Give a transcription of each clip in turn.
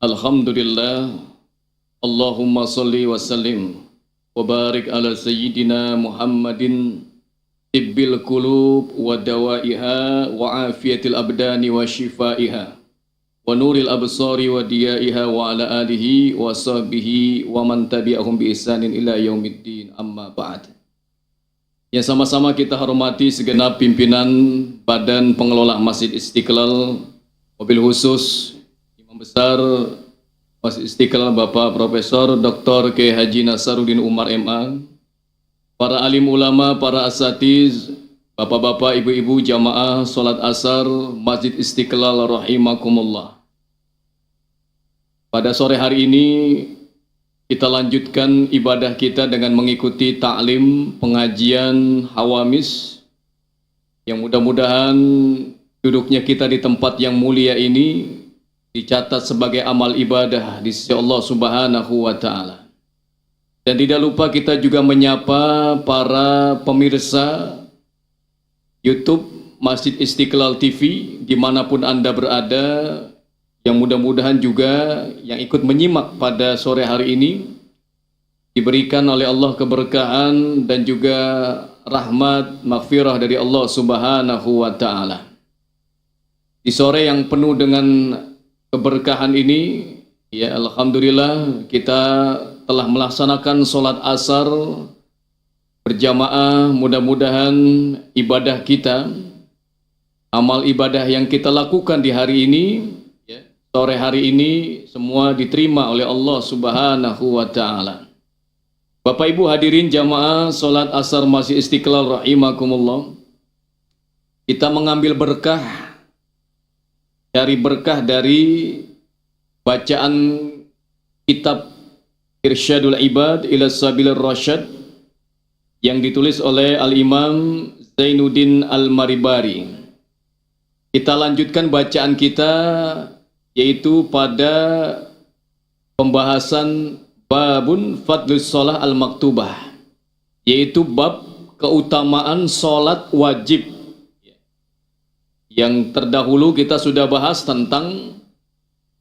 Alhamdulillah, Allahumma salli wa sallim wa barik ala sayyidina Muhammadin tibbil qulub wa dawaiha wa afiyatil abdani wa shifaiha wa nuril absari wa diyaiha wa ala alihi wa sahbihi wa man tabi'ahum bi ihsanin ila yaumiddin, amma ba'd. Yang sama-sama kita hormati segenap pimpinan Badan Pengelola Masjid Istiqlal, mobil khusus Imam Besar Masjid Istiqlal Bapak Profesor Dr. K. Haji Nasaruddin Umar MA, para alim ulama, para asatiz, bapak-bapak, ibu-ibu jamaah sholat asar Masjid Istiqlal rahimakumullah. Pada sore hari ini kita lanjutkan ibadah kita dengan mengikuti ta'lim pengajian hawamis yang mudah-mudahan duduknya kita di tempat yang mulia ini dicatat sebagai amal ibadah di sisi Allah Subhanahu wa Ta'ala. Dan tidak lupa kita juga menyapa para pemirsa YouTube Masjid Istiqlal TV dimanapun Anda berada, yang mudah-mudahan juga yang ikut menyimak pada sore hari ini diberikan oleh Allah keberkahan dan juga rahmat maghfirah dari Allah Subhanahu wa Ta'ala. Di sore yang penuh dengan keberkahan ini, ya alhamdulillah kita telah melaksanakan sholat asar berjamaah. Mudah-mudahan ibadah kita, amal ibadah yang kita lakukan di hari ini, sore hari ini, semua diterima oleh Allah Subhanahu wa Ta'ala. Bapak Ibu hadirin jamaah sholat asar Masjid Istiqlal rahimakumullah, kita mengambil berkah, cari berkah dari bacaan kitab Irsyadul Ibad ila Sabilir Rasyad yang ditulis oleh Al-Imam Zainuddin Al-Maribari. Kita lanjutkan bacaan kita, yaitu pada pembahasan babun fadlus sholah al-maktubah, yaitu bab keutamaan sholat wajib. Yang terdahulu kita sudah bahas tentang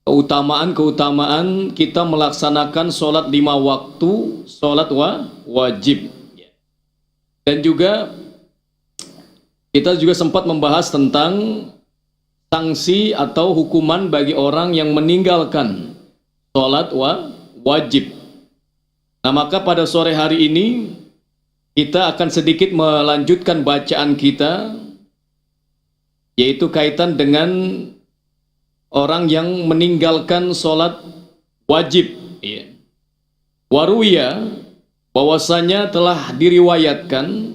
keutamaan kita melaksanakan sholat 5 waktu, sholat wajib. Dan juga kita juga sempat membahas tentang sanksi atau hukuman bagi orang yang meninggalkan sholat wajib. Nah, maka pada sore hari ini kita akan sedikit melanjutkan bacaan kita, yaitu kaitan dengan orang yang meninggalkan sholat wajib. Waruya, bahwasanya telah diriwayatkan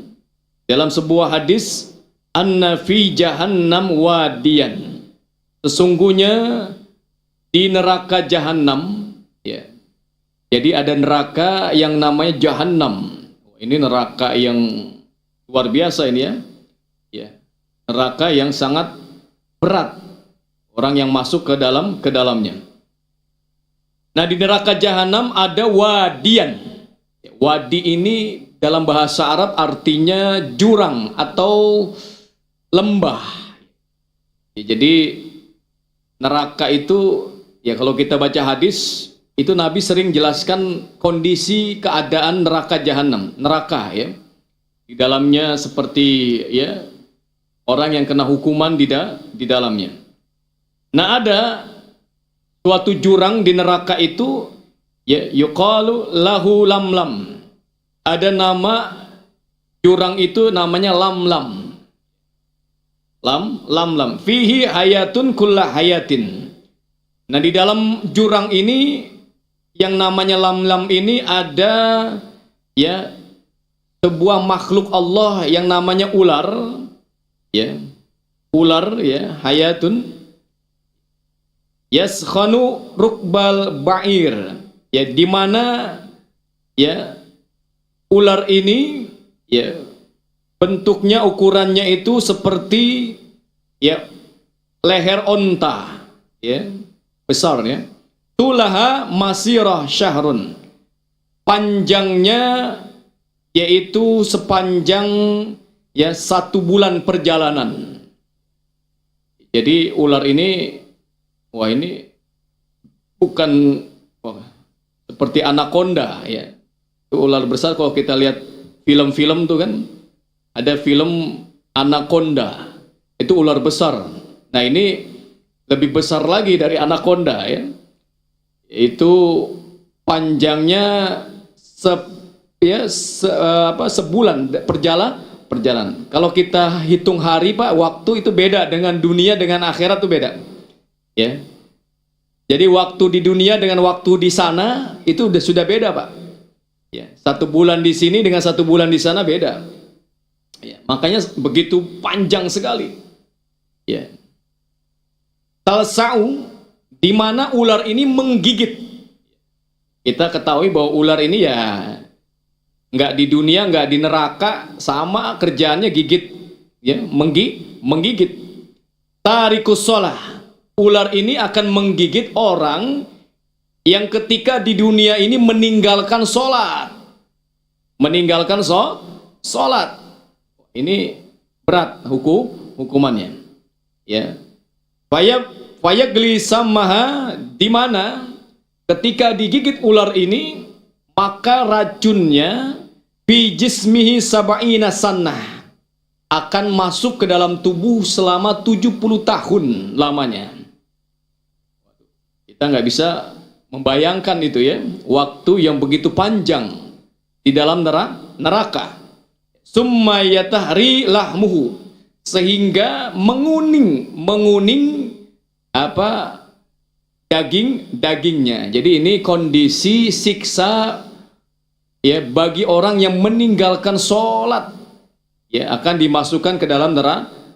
dalam sebuah hadis, anna fi jahannam wadiyan, sesungguhnya di neraka jahanam, ya. Jadi ada neraka yang namanya jahanam. Ini neraka yang luar biasa ini, ya. Neraka yang sangat berat orang yang masuk ke dalamnya. Nah, di neraka jahanam ada wadiyan. Wadi ini dalam bahasa Arab artinya jurang atau lembah. Jadi neraka itu, ya kalau kita baca hadis itu Nabi sering jelaskan kondisi keadaan neraka jahanam, neraka, ya. Di dalamnya seperti, ya, orang yang kena hukuman di dalamnya. Nah, ada suatu jurang di neraka itu, ya, yuqalu lahu lamlam. Ada nama jurang itu namanya lamlam. Lamlam. Fihi hayatun kulla hayatin. Nah, di dalam jurang ini yang namanya lamlam ini ada, ya, sebuah makhluk Allah yang namanya ular, ya. Ular, ya, hayatun yaskhanu rukbal ba'ir, ya, di mana, ya, ular ini, ya, bentuknya, ukurannya itu seperti, ya, leher onta, ya, besar, ya. Tulaha masirah syahrun, panjangnya yaitu sepanjang, ya, 1 bulan perjalanan. Jadi ular ini, wah, ini bukan seperti anaconda ya. Itu ular besar. Kalau kita lihat film-film tuh kan ada film anaconda, itu ular besar. Nah ini lebih besar lagi dari anaconda ya. Itu panjangnya sebulan perjalanan. Kalau kita hitung hari Pak, waktu itu beda dengan dunia, dengan akhirat itu beda. Ya. Jadi waktu di dunia dengan waktu di sana itu sudah beda Pak. Ya, 1 bulan di sini dengan 1 bulan di sana beda. Ya, makanya begitu panjang sekali. Ya. Talsa'u, di mana ular ini menggigit. Kita ketahui bahwa ular ini ya nggak di dunia, nggak di neraka, sama kerjaannya gigit, ya, menggigit. Tarikus sholah, ular ini akan menggigit orang yang ketika di dunia ini meninggalkan sholat, sholat. Ini berat hukumannya. Ya, fayagli samaha, di mana ketika digigit ular ini maka racunnya fi jismihi sab'ina sannah, akan masuk ke dalam tubuh selama 70 tahun lamanya. Kita nggak bisa membayangkan itu ya, waktu yang begitu panjang di dalam neraka. Summa yatahri lahmuhu, sehingga menguning dagingnya. Jadi ini kondisi siksa ya bagi orang yang meninggalkan sholat, ya akan dimasukkan ke dalam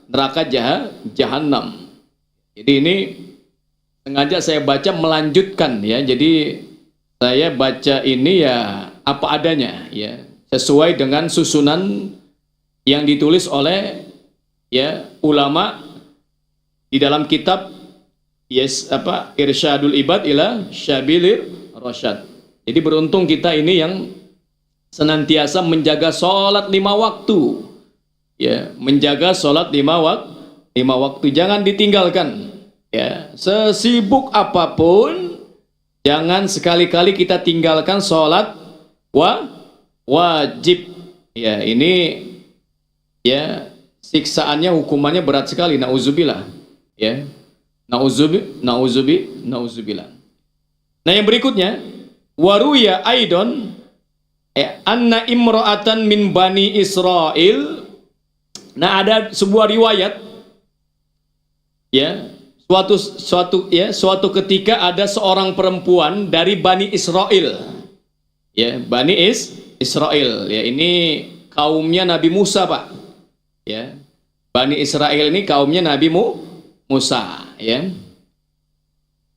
neraka jahanam. Jadi ini sengaja saya baca melanjutkan ya. Jadi saya baca ini ya apa adanya ya, sesuai dengan susunan yang ditulis oleh ya ulama di dalam kitab Irsyadul Ibad ila Syabilir Rasyad. Jadi beruntung kita ini yang senantiasa menjaga sholat 5 waktu. Ya, menjaga sholat 5 waktu, jangan ditinggalkan. Ya, sesibuk apapun jangan sekali-kali kita tinggalkan sholat wajib. Ya, ini ya siksaannya, hukumannya berat sekali, nauzubillah. Ya. Nauzubillah. Nah yang berikutnya, waruya aidon anna imra'atan min bani Israel. Nah ada sebuah riwayat ya, suatu ketika ada seorang perempuan dari Bani Israel. Ya, Bani Israel ya, ini kaumnya Nabi Musa Pak. Ya. Bani Israel ini kaumnya Nabi Musa ya.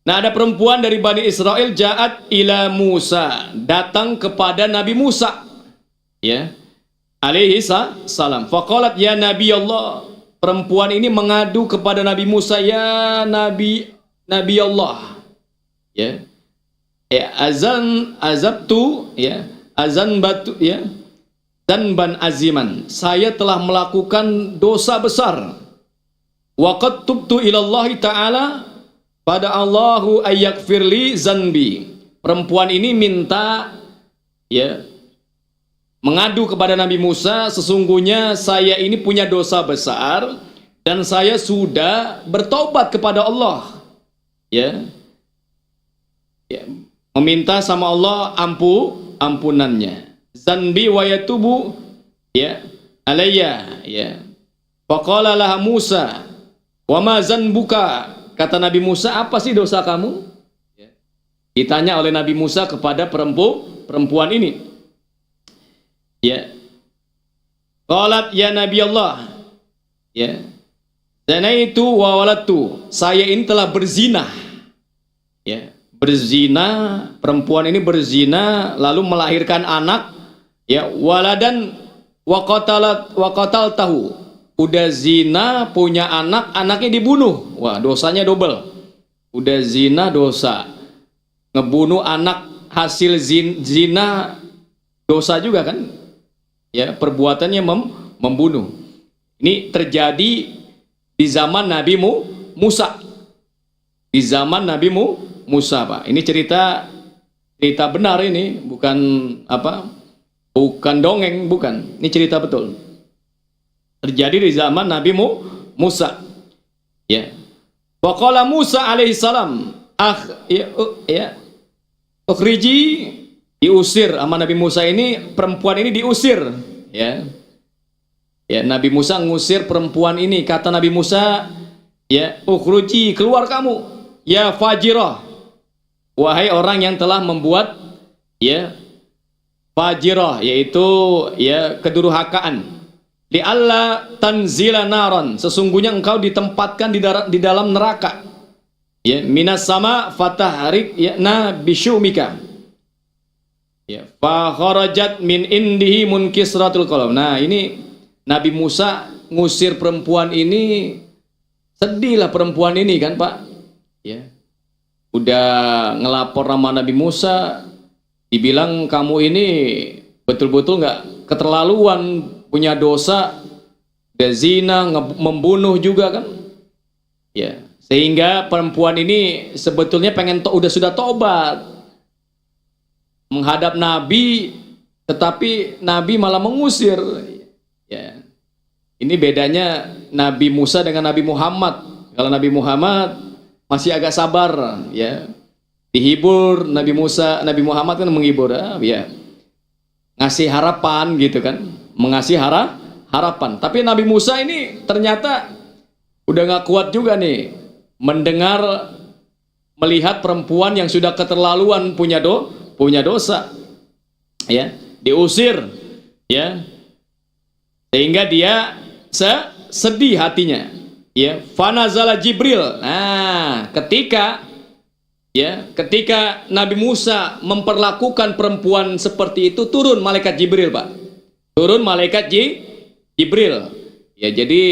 Nah ada perempuan dari Bani Israel, ja'at ila Musa, datang kepada Nabi Musa ya alaihi salam. Faqalat ya Nabi Allah, perempuan ini mengadu kepada Nabi Musa, ya Nabi Allah ya, azabtu ya, azan batu ya, dan ban aziman, saya telah melakukan dosa besar. Waqad tubtu ilallahi ta'ala, pada Allahu ayyakfirli zanbi. Perempuan ini minta ya, mengadu kepada Nabi Musa, sesungguhnya saya ini punya dosa besar dan saya sudah bertobat kepada Allah. Ya. Ya, meminta sama Allah ampunannya. Zanbi wa yatubu ya alayya ya. Faqala laha Musa, wa ma zanbuka, kata Nabi Musa, apa sih dosa kamu? Ya. Ditanya oleh Nabi Musa kepada perempuan ini. Ya. Qalat ya Nabi Allah. Ya. Zanaitu wa waladtu, saya ini telah berzina. Ya, berzina, perempuan ini berzina lalu melahirkan anak, ya, waladan wa qataltahu. Udah zina, punya anak, anaknya dibunuh. Wah, dosanya double. Udah zina dosa, ngebunuh anak hasil zina dosa juga kan? Ya, perbuatannya membunuh. Ini terjadi di zaman Nabi Musa. Di zaman Nabi Musa, Pak. Ini cerita benar ini, bukan apa? Bukan dongeng, bukan. Ini cerita betul. Terjadi di zaman Nabi Musa. Ya. Wa qala Musa alaihi salam, ukhriji, diusir sama Nabi Musa ini, perempuan ini diusir, ya. Ya, Nabi Musa ngusir perempuan ini. Kata Nabi Musa, ya, ukhruji, keluar kamu, ya fajirah, wahai orang yang telah membuat, ya, fajirah, yaitu ya kedurhakaan. Li alla tanzila naron, sesungguhnya engkau ditempatkan di dalam neraka. Ya, minas sama fatahrik ya na bisyumika. Ya, fa kharajat min indihi munkisratul qalb. Nah, ini Nabi Musa ngusir perempuan ini, sedihlah perempuan ini kan, Pak. Ya. Udah ngelapor sama Nabi Musa, dibilang kamu ini betul-betul nggak keterlaluan, punya dosa, udah zina, membunuh juga kan. Ya, sehingga perempuan ini sebetulnya sudah tobat menghadap Nabi, tetapi Nabi malah mengusir. Ya. Ini bedanya Nabi Musa dengan Nabi Muhammad. Kalau Nabi Muhammad masih agak sabar, ya. Dihibur, Nabi Muhammad kan menghibur, ya. Ngasih harapan gitu kan, mengasih harapan. Tapi Nabi Musa ini ternyata udah nggak kuat juga nih mendengar, melihat perempuan yang sudah keterlaluan punya dosa, ya, diusir, ya, sehingga dia sedih hatinya, ya. Fanazala Jibril. Nah, ketika Nabi Musa memperlakukan perempuan seperti itu, turun malaikat Jibril, Pak. Turun malaikat Jibril. Ya, jadi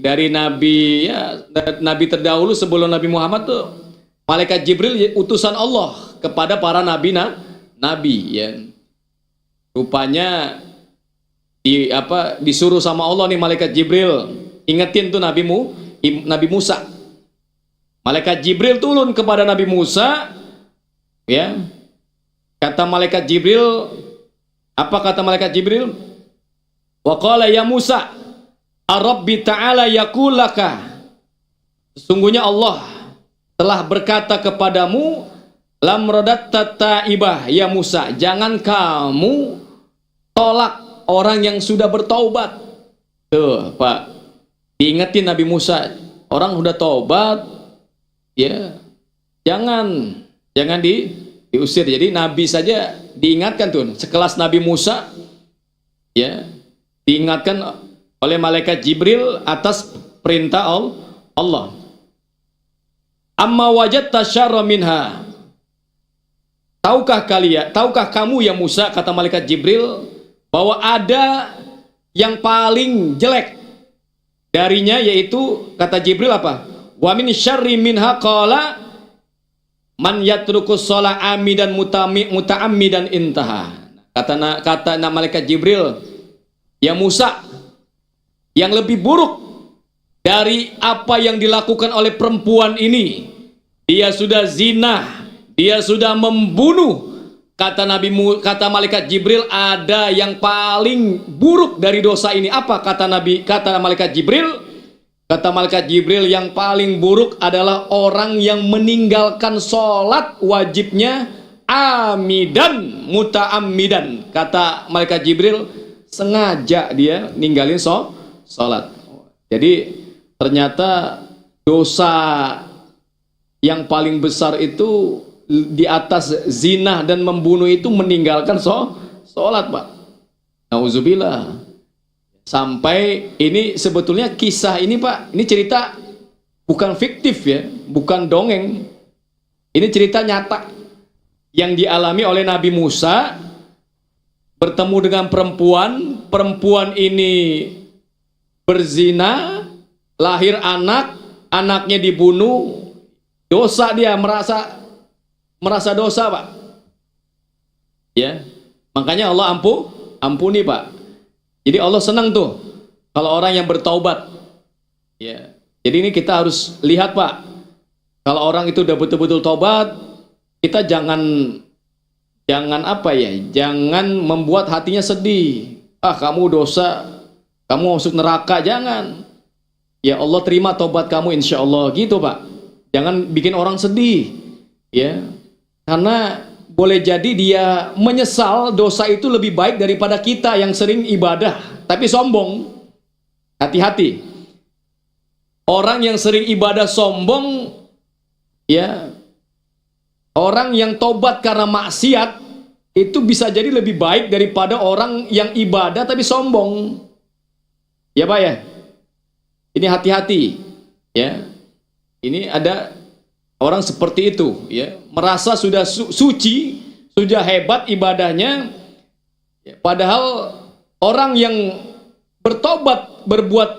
dari nabi, ya, nabi terdahulu sebelum Nabi Muhammad tuh malaikat Jibril utusan Allah kepada para nabi, ya. Rupanya disuruh sama Allah nih malaikat Jibril, ingetin tuh Nabi Musa. Malaikat Jibril turun kepada Nabi Musa, ya. Kata malaikat Jibril, apa kata malaikat Jibril? Wa qala ya Musa, ar-Rabbi ta'ala yaqul laka, sesungguhnya Allah telah berkata kepadamu, lam radatta ta'ibah ya Musa, jangan kamu tolak orang yang sudah bertaubat. Tuh, Pak, diingetin Nabi Musa, orang sudah taubat, ya, jangan diusir. Jadi Nabi saja diingatkan tuh, sekelas Nabi Musa, ya, diingatkan oleh malaikat Jibril atas perintah Allah. Amma wajadta syarra minha, tahukah kamu ya Musa, kata malaikat Jibril, bahwa ada yang paling jelek darinya, yaitu kata Jibril apa? Wa min syarri minha qala man yatrukus shalah amidan muta'ammidan intaha. Kata malaikat Jibril, ya Musa, yang lebih buruk dari apa yang dilakukan oleh perempuan ini, dia sudah zina, dia sudah membunuh. Kata malaikat Jibril, ada yang paling buruk dari dosa ini. Apa kata malaikat Jibril? Kata malaikat Jibril, yang paling buruk adalah orang yang meninggalkan sholat wajibnya amidan muta'ammidan. Kata malaikat Jibril, sengaja dia ninggalin sholat. Jadi ternyata dosa yang paling besar itu di atas zina dan membunuh itu meninggalkan sholat, Pak. Nauzubillah. Sampai ini sebetulnya kisah ini, Pak, ini cerita bukan fiktif, ya, bukan dongeng. Ini cerita nyata yang dialami oleh Nabi Musa, bertemu dengan perempuan ini berzina, lahir anaknya dibunuh, dosa, dia merasa dosa, Pak. Ya, makanya Allah ampuni, Pak. Jadi Allah senang tuh kalau orang yang bertaubat. Ya. Jadi ini kita harus lihat, Pak. Kalau orang itu udah betul-betul taubat, kita jangan apa ya, jangan membuat hatinya sedih. Ah, kamu dosa, kamu masuk neraka, jangan. Ya Allah terima tobat kamu insya Allah, gitu Pak. Jangan bikin orang sedih, ya. Karena boleh jadi dia menyesal dosa itu lebih baik daripada kita yang sering ibadah tapi sombong. Hati-hati. Orang yang sering ibadah sombong, ya, orang yang tobat karena maksiat itu bisa jadi lebih baik daripada orang yang ibadah tapi sombong. Ya Pak ya. Ini hati-hati, ya. Ini ada orang seperti itu, ya, merasa sudah suci, sudah hebat ibadahnya, ya, padahal orang yang bertobat berbuat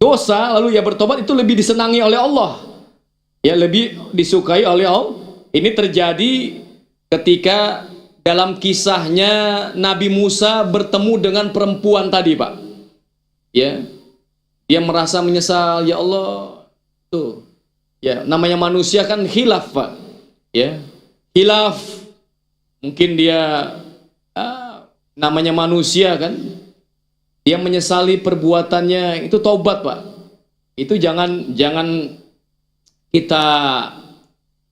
dosa lalu ya bertobat itu lebih disenangi oleh Allah, ya, lebih disukai oleh Allah. Ini terjadi ketika dalam kisahnya Nabi Musa bertemu dengan perempuan tadi, Pak. Ya, dia merasa menyesal, ya Allah, tuh. Ya, namanya manusia kan khilaf, Pak. Ya, khilaf. Mungkin dia namanya manusia kan. Dia menyesali perbuatannya, itu taubat, Pak. Itu jangan kita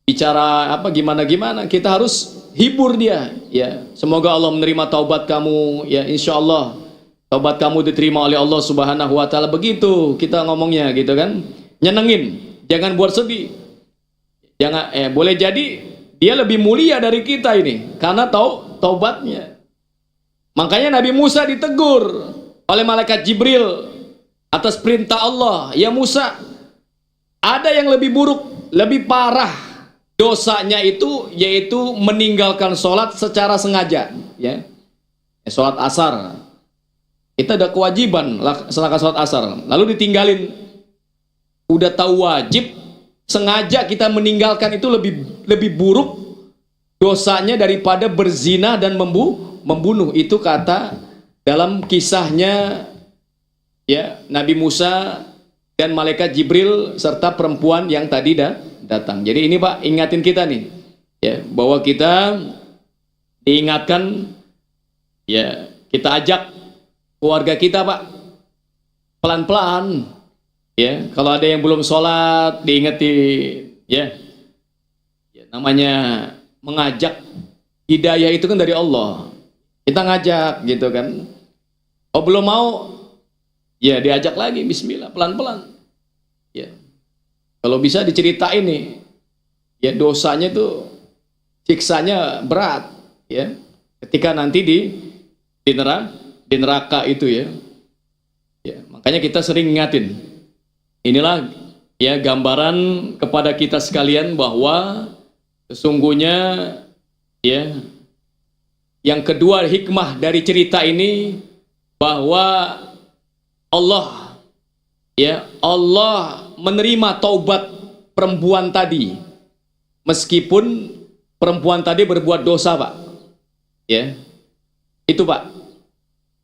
bicara apa gimana, kita harus hibur dia, ya. Semoga Allah menerima taubat kamu, ya, insya Allah taubat kamu diterima oleh Allah Subhanahu wa taala. Begitu kita ngomongnya gitu kan. Nyenengin. Jangan buat sedih. Jangan, boleh jadi dia lebih mulia dari kita ini karena taubatnya. Makanya Nabi Musa ditegur oleh malaikat Jibril atas perintah Allah. Ya Musa, ada yang lebih buruk, lebih parah dosanya itu, yaitu meninggalkan sholat secara sengaja. Ya, sholat asar. Kita ada kewajiban laksanakan sholat asar, lalu ditinggalin. Udah tahu wajib, sengaja kita meninggalkan, itu lebih buruk dosanya daripada berzina dan membunuh. Itu kata dalam kisahnya, ya, Nabi Musa dan malaikat Jibril serta perempuan yang tadi datang. Jadi ini Pak, ingatin kita nih, ya, bahwa kita diingatkan, ya, kita ajak keluarga kita, Pak, pelan-pelan. Ya, kalau ada yang belum sholat, diingetin, ya. Ya, namanya mengajak, hidayah itu kan dari Allah. Kita ngajak, gitu kan. Oh belum mau, ya diajak lagi, bismillah, pelan-pelan. Ya, kalau bisa diceritain nih, ya dosanya tuh, siksanya berat, ya. Ketika nanti di neraka itu, ya. Ya, makanya kita sering ingatin. Inilah, ya, gambaran kepada kita sekalian bahwa sesungguhnya, ya, yang kedua hikmah dari cerita ini bahwa Allah, ya, Allah menerima taubat perempuan tadi meskipun perempuan tadi berbuat dosa, Pak. Ya. Itu, Pak.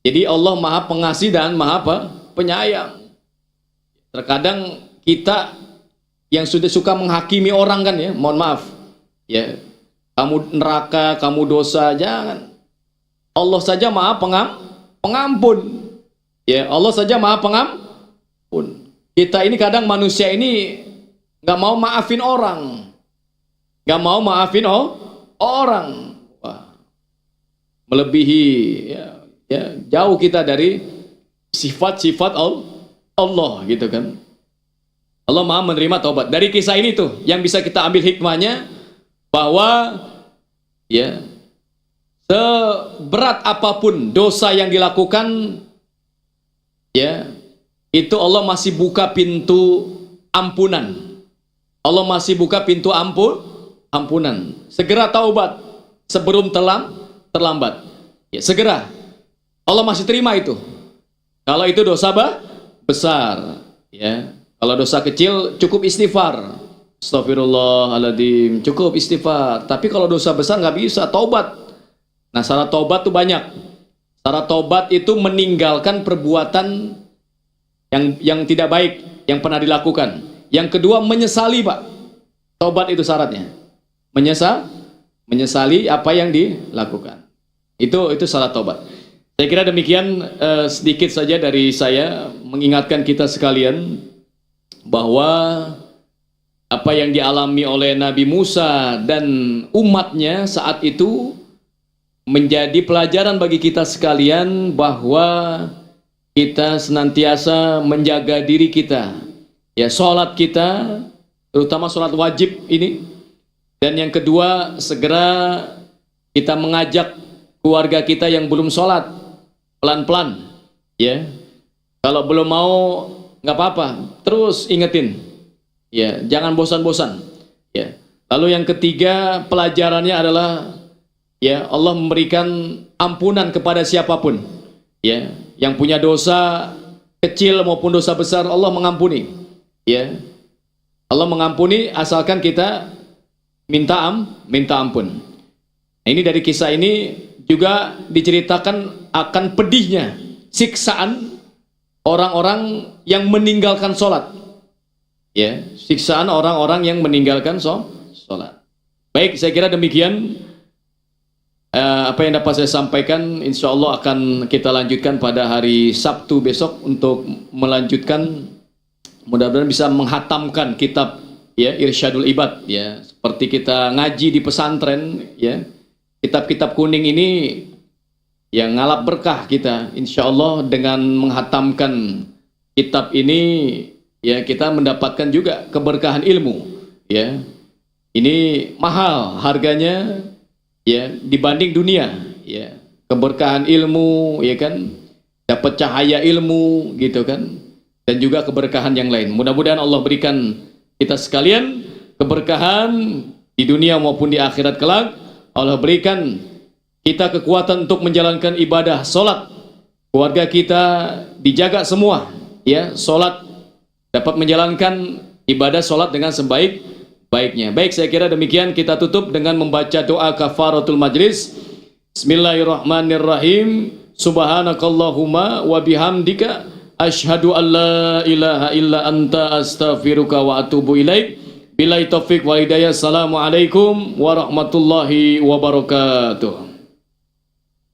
Jadi Allah Maha Pengasih dan Maha Penyayang. Terkadang kita yang sudah suka menghakimi orang kan, ya, mohon maaf, ya, kamu neraka, kamu dosa, jangan. Allah saja Maha Pengampun, ya, Allah saja Maha Pengampun. Kita ini kadang manusia ini nggak mau maafin orang, nggak mau maafin orang. Wah, melebihi, ya, jauh kita dari sifat-sifat Allah, gitu kan. Allah Maha menerima taubat. Dari kisah ini tuh yang bisa kita ambil hikmahnya bahwa, ya, seberat apapun dosa yang dilakukan, ya, itu Allah masih buka pintu ampunan. Allah masih buka pintu ampunan. Segera taubat sebelum terlambat. Ya, segera. Allah masih terima itu. Kalau itu dosa besar, ya. Kalau dosa kecil cukup istighfar, astagfirullahaladzim, cukup istighfar. Tapi kalau dosa besar nggak bisa, taubat. Nah, syarat taubat tuh banyak. Syarat taubat itu meninggalkan perbuatan yang tidak baik yang pernah dilakukan. Yang kedua, menyesali, Pak. Taubat itu syaratnya menyesali apa yang dilakukan. Itu salat taubat. Saya kira demikian, sedikit saja dari saya mengingatkan kita sekalian bahwa apa yang dialami oleh Nabi Musa dan umatnya saat itu menjadi pelajaran bagi kita sekalian bahwa kita senantiasa menjaga diri kita, ya, sholat kita, terutama sholat wajib ini. Dan yang kedua, segera kita mengajak keluarga kita yang belum sholat, pelan-pelan, ya. Kalau belum mau, nggak apa-apa, terus ingetin, ya, jangan bosan-bosan, ya. Lalu yang ketiga, pelajarannya adalah, ya, Allah memberikan ampunan kepada siapapun, ya, yang punya dosa kecil maupun dosa besar, Allah mengampuni, ya. Allah mengampuni asalkan kita minta ampun. Nah, ini dari kisah ini juga diceritakan akan pedihnya siksaan orang-orang yang meninggalkan sholat, ya, siksaan orang-orang yang meninggalkan sholat. Baik, saya kira demikian apa yang dapat saya sampaikan. Insya Allah akan kita lanjutkan pada hari Sabtu besok untuk melanjutkan, mudah-mudahan bisa menghatamkan kitab, ya, Irsyadul Ibad, ya, seperti kita ngaji di pesantren, ya, kitab-kitab kuning ini yang ngalap berkah kita. Insya Allah dengan menghatamkan kitab ini, ya, kita mendapatkan juga keberkahan ilmu, ya. Ini mahal harganya, ya, dibanding dunia, ya, keberkahan ilmu, ya kan, dapat cahaya ilmu, gitu kan, dan juga keberkahan yang lain. Mudah-mudahan Allah berikan kita sekalian keberkahan di dunia maupun di akhirat kelak. Allah berikan kita kekuatan untuk menjalankan ibadah sholat, keluarga kita dijaga semua, ya, sholat, dapat menjalankan ibadah sholat dengan sebaik-baiknya. Baik, saya kira demikian. Kita tutup dengan membaca doa kafaratul majlis. Bismillahirrahmanirrahim. Subhanakallahumma wa bihamdika asyhadu an la ilaha illa anta astaghfiruka wa atubu ilaik. Billahi taufik wal hidayah. Assalamualaikum warahmatullahi wabarakatuh.